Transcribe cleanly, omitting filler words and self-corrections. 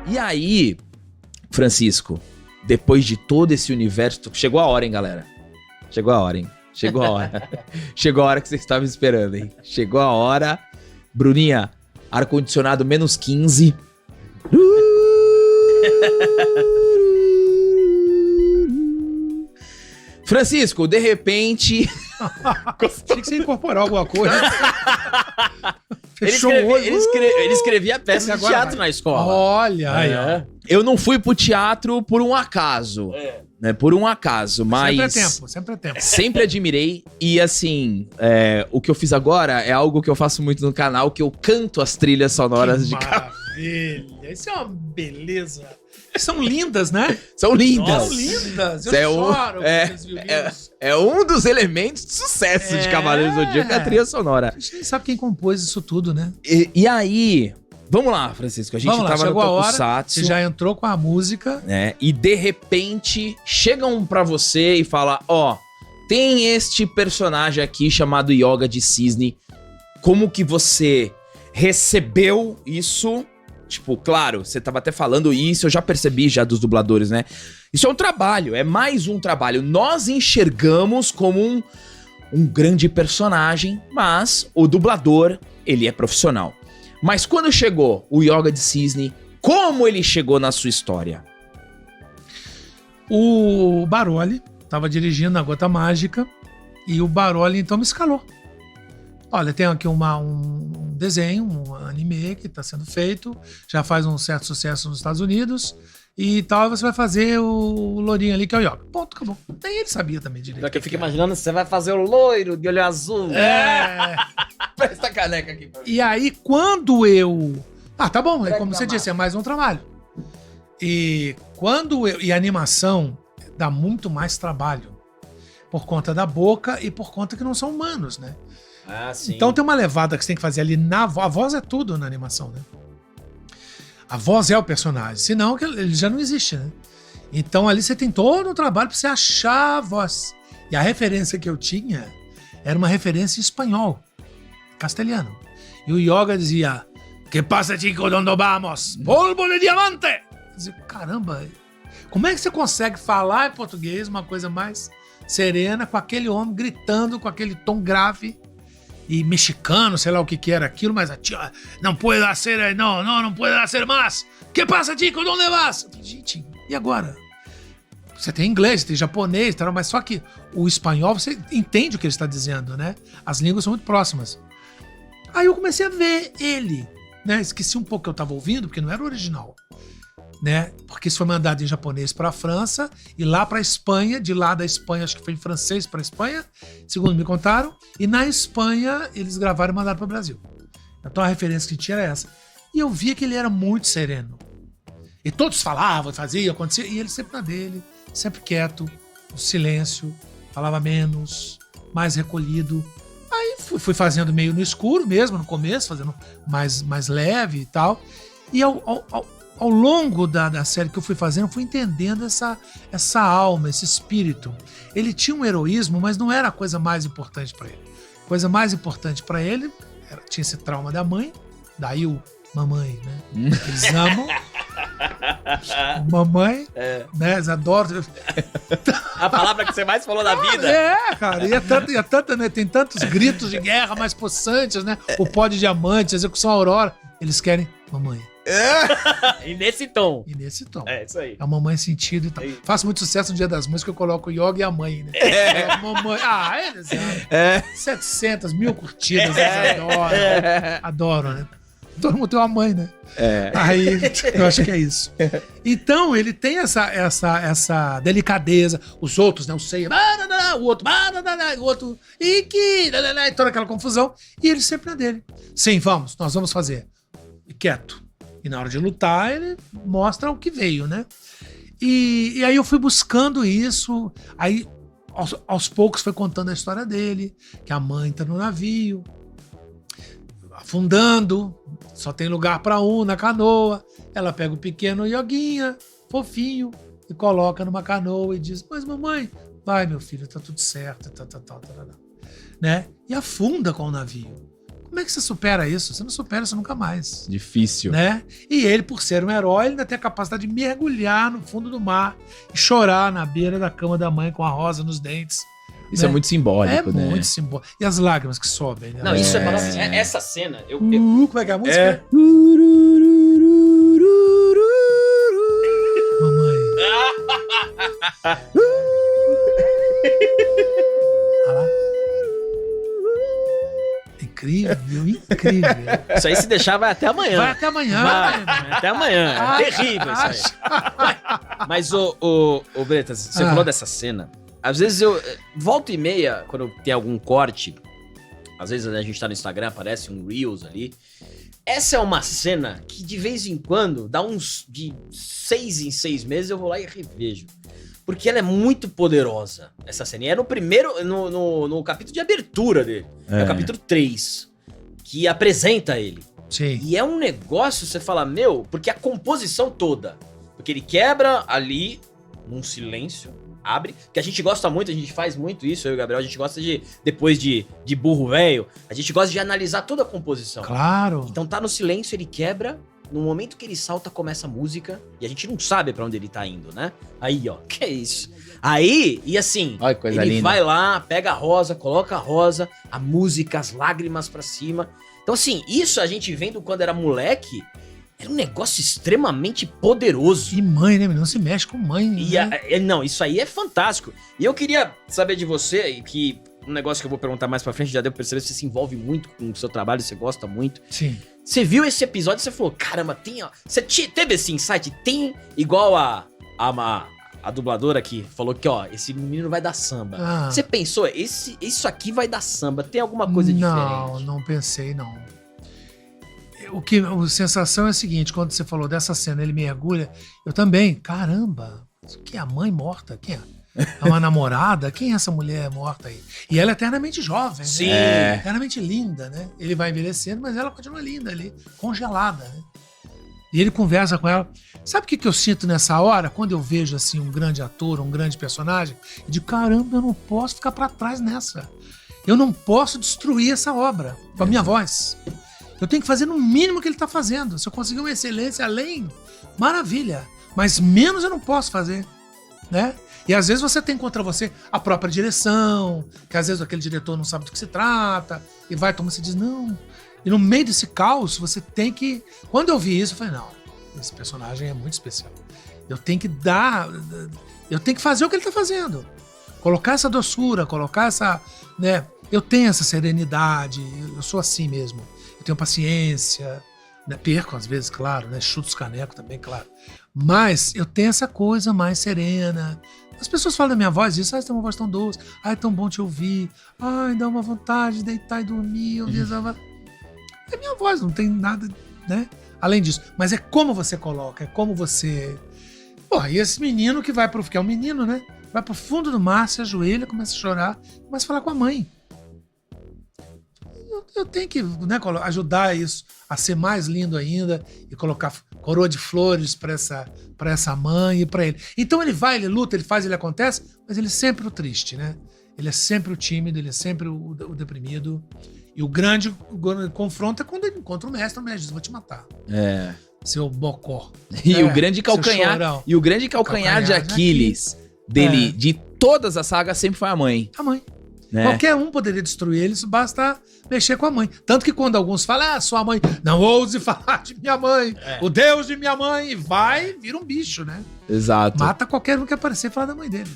E aí, Francisco, depois de todo esse universo... Chegou a hora, hein, galera? Chegou a hora, hein? Chegou a hora. Chegou a hora que vocês estavam esperando, hein? Chegou a hora. Bruninha, ar-condicionado menos 15. Francisco, de repente... Tinha que você incorporar alguma coisa. Ele escrevia peça de teatro vai. na escola. Olha aí, ó. Eu não fui pro teatro por um acaso. Né? Por um acaso, mas... Sempre é tempo. Sempre admirei. E assim, o que eu fiz agora é algo que eu faço muito no canal, que eu canto as trilhas sonoras de carro. Maravilha. Isso é uma beleza. São lindas, né? São lindas. São lindas. Eu choro com esses violinos. É um dos elementos de sucesso de Cavaleiros do Zodíaco, é a trilha sonora. A gente nem sabe quem compôs isso tudo, né? E aí... Vamos lá, Francisco. A gente tava no Tokusatsu. Você já entrou com a música. Né? E de repente, chegam pra você e falam, ó, tem este personagem aqui chamado Yoga de Cisne. Como que você recebeu isso? Tipo, claro, você tava até falando isso, eu já percebi já dos dubladores, né? Isso é um trabalho, é mais um trabalho. Nós enxergamos como um grande personagem, mas o dublador, ele é profissional. Mas quando chegou o Yoga de Cisne, como ele chegou na sua história? O Baroli tava dirigindo a Gota Mágica e o Baroli então me escalou. Olha, tem aqui um desenho, um anime que está sendo feito, já faz um certo sucesso nos Estados Unidos e tal, você vai fazer o lourinho ali que é o Yoga. Ponto, acabou. Nem ele sabia também direito. Só que eu fico imaginando, você vai fazer o loiro de olho azul. Presta a caneca aqui. E aí, quando eu... tá bom, como você disse, é mais um trabalho. E e a animação dá muito mais trabalho por conta da boca e por conta que não são humanos, né? Ah, sim. Então tem uma levada que você tem que fazer ali na voz. A voz é tudo na animação, né? A voz é o personagem. Senão ele já não existe, né? Então ali você tem todo um trabalho pra você achar a voz. E a referência que eu tinha era uma referência em espanhol, castelhano. E o Yoga dizia: "Que pasa, chico, donde vamos? Polvo de diamante!" Eu dizia, caramba, como é que você consegue falar em português uma coisa mais serena com aquele homem gritando com aquele tom grave e mexicano, sei lá o que era aquilo, mas não pode ser, não pode ser mais. Que passa, chico? Onde vas? Eu falei, gente, e agora? Você tem inglês, você tem japonês, tá? Mas só que o espanhol, você entende o que ele está dizendo, né? As línguas são muito próximas. Aí eu comecei a ver ele, né? Esqueci um pouco que eu tava ouvindo, porque não era o original, né? Porque isso foi mandado em japonês para a França e lá para a Espanha, de lá da Espanha, acho que foi em francês para a Espanha, segundo me contaram, e na Espanha eles gravaram e mandaram para o Brasil. Então a referência que tinha era essa. E eu via que ele era muito sereno. E todos falavam, faziam, acontecia, e ele sempre na dele, sempre quieto, no silêncio, falava menos, mais recolhido. Aí fui fazendo meio no escuro mesmo, no começo, fazendo mais leve e tal. E ao longo da série que eu fui fazendo, eu fui entendendo essa alma, esse espírito. Ele tinha um heroísmo, mas não era a coisa mais importante para ele. A coisa mais importante para ele tinha esse trauma da mãe, daí o mamãe, né? Eles amam. Mamãe, né? Eles adoram. A palavra que você mais falou na vida. Cara, e é tanta, né? Tem tantos gritos de guerra mais possantes, né? O pó de diamante, a execução Aurora. Eles querem mamãe. E nesse tom. É isso aí. É a mamãe sentido e tal. Faço muito sucesso no Dia das Mães que eu coloco o Yoga e a mãe, né? Mamãe. Eles amam. 700 mil curtidas, eles adoram. Adoram, né? Todo mundo tem uma mãe, né? Aí, eu acho que é isso. Então, ele tem essa delicadeza. Os outros, né? O Seiya, o outro, e toda aquela confusão. E ele sempre é dele. Sim, nós vamos fazer. E quieto. E na hora de lutar, ele mostra o que veio, né? E aí eu fui buscando isso. Aí, aos poucos, foi contando a história dele. Que a mãe tá no navio, afundando. Só tem lugar para um na canoa. Ela pega o pequeno Yoguinha, fofinho, e coloca numa canoa e diz: "Mas mamãe, vai meu filho, tá tudo certo, né? E afunda com o navio. Como é que você supera isso? Você não supera isso nunca mais. Difícil. Né? E ele, por ser um herói, ele ainda tem a capacidade de mergulhar no fundo do mar e chorar na beira da cama da mãe com a rosa nos dentes. Isso né? é muito simbólico, né? Muito simbólico. E as lágrimas que sobem. Né? Não, isso é maravilhoso. Essa cena, Como é que é a música? Mamãe. Olha lá. Incrível, incrível. Isso aí se deixar vai até amanhã. Vai até amanhã. Vai né? até amanhã. É Acha- terrível isso aí. Mas, ô Bretas, você Ah. falou dessa cena. Às vezes eu... Volta e meia, quando tem algum corte, às vezes a gente tá no Instagram, aparece um Reels ali. Essa é uma cena que de vez em quando, dá uns... De 6 em 6 meses eu vou lá e revejo. Porque ela é muito poderosa, essa cena. E é no primeiro... No capítulo de abertura dele. É o capítulo 3. Que apresenta ele. Sim. E é um negócio, você fala, meu, porque a composição toda. Porque ele quebra ali, num silêncio, abre. Que a gente gosta muito, a gente faz muito isso, eu e o Gabriel, a gente gosta de, depois de burro velho, a gente gosta de analisar toda a composição. Claro. Então tá no silêncio, ele quebra. No momento que ele salta, começa a música. E a gente não sabe pra onde ele tá indo, né? Aí, ó, que é isso? Aí, e assim, Olha que coisa ele linda. vai lá, pega a rosa, coloca a rosa, a música, as lágrimas pra cima. Então, assim, isso a gente vendo quando era moleque, era um negócio extremamente poderoso. E mãe, né? Não se mexe com mãe. E né? não, isso aí é fantástico. E eu queria saber de você, e que um negócio que eu vou perguntar mais pra frente, já deu pra perceber que você se envolve muito com o seu trabalho, você gosta muito. Sim. Você viu esse episódio e você falou, caramba, tem, ó. Você teve esse insight? Tem igual a dubladora que falou que, ó, esse menino vai dar samba. Ah. Você pensou, isso aqui vai dar samba, tem alguma coisa Não, diferente? não pensei, não. A sensação é a seguinte, quando você falou dessa cena, ele mergulha, eu também, caramba, isso aqui é a mãe morta? Quem é? É uma namorada? Quem é essa mulher morta aí? E ela é eternamente jovem, Sim. né? Eternamente linda, né? Ele vai envelhecendo, mas ela continua linda ali, congelada, né? E ele conversa com ela. Sabe o que eu sinto nessa hora? Quando eu vejo assim um grande ator, um grande personagem, de caramba, eu não posso ficar pra trás nessa. Eu não posso destruir essa obra com a minha voz. Eu tenho que fazer no mínimo o que ele tá fazendo. Se eu conseguir uma excelência além, maravilha. Mas menos eu não posso fazer, né? E às vezes você tem contra você a própria direção, que às vezes aquele diretor não sabe do que se trata, e vai tomar, você diz, não. E no meio desse caos, você tem que... Quando eu vi isso, eu falei, não, esse personagem é muito especial. Eu tenho que fazer o que ele tá fazendo. Colocar essa doçura, colocar essa... né? Eu tenho essa serenidade, eu sou assim mesmo. Eu tenho paciência, né? Perco às vezes, claro, né? Chuto os canecos também, claro. Mas eu tenho essa coisa mais serena. As pessoas falam da minha voz, dizem, você tem uma voz tão doce, é tão bom te ouvir, dá uma vontade de deitar e dormir, é minha voz, não tem nada, né? Além disso. Mas é como você coloca, é como você... Porra, e esse menino que vai pro... que é um menino, né? Vai pro fundo do mar, se ajoelha, começa a chorar, começa a falar com a mãe. Eu tenho que, né, ajudar isso a ser mais lindo ainda e colocar coroa de flores para essa mãe e para ele. Então ele vai, ele luta, ele faz, ele acontece, mas ele é sempre o triste, né? Ele é sempre o tímido, ele é sempre o deprimido. E o grande confronto é quando ele encontra o mestre diz, vou te matar. É. Seu bocó. E o É, grande seu calcanhar, chorão. e o grande calcanhar de Aquiles dele, de todas as sagas, sempre foi a mãe. A mãe. Né? Qualquer um poderia destruir ele, isso basta mexer com a mãe. Tanto que quando alguns falam, sua mãe, não ouse falar de minha mãe, o Deus de minha mãe, vira um bicho, né? Exato. Mata qualquer um que aparecer e falar da mãe dele.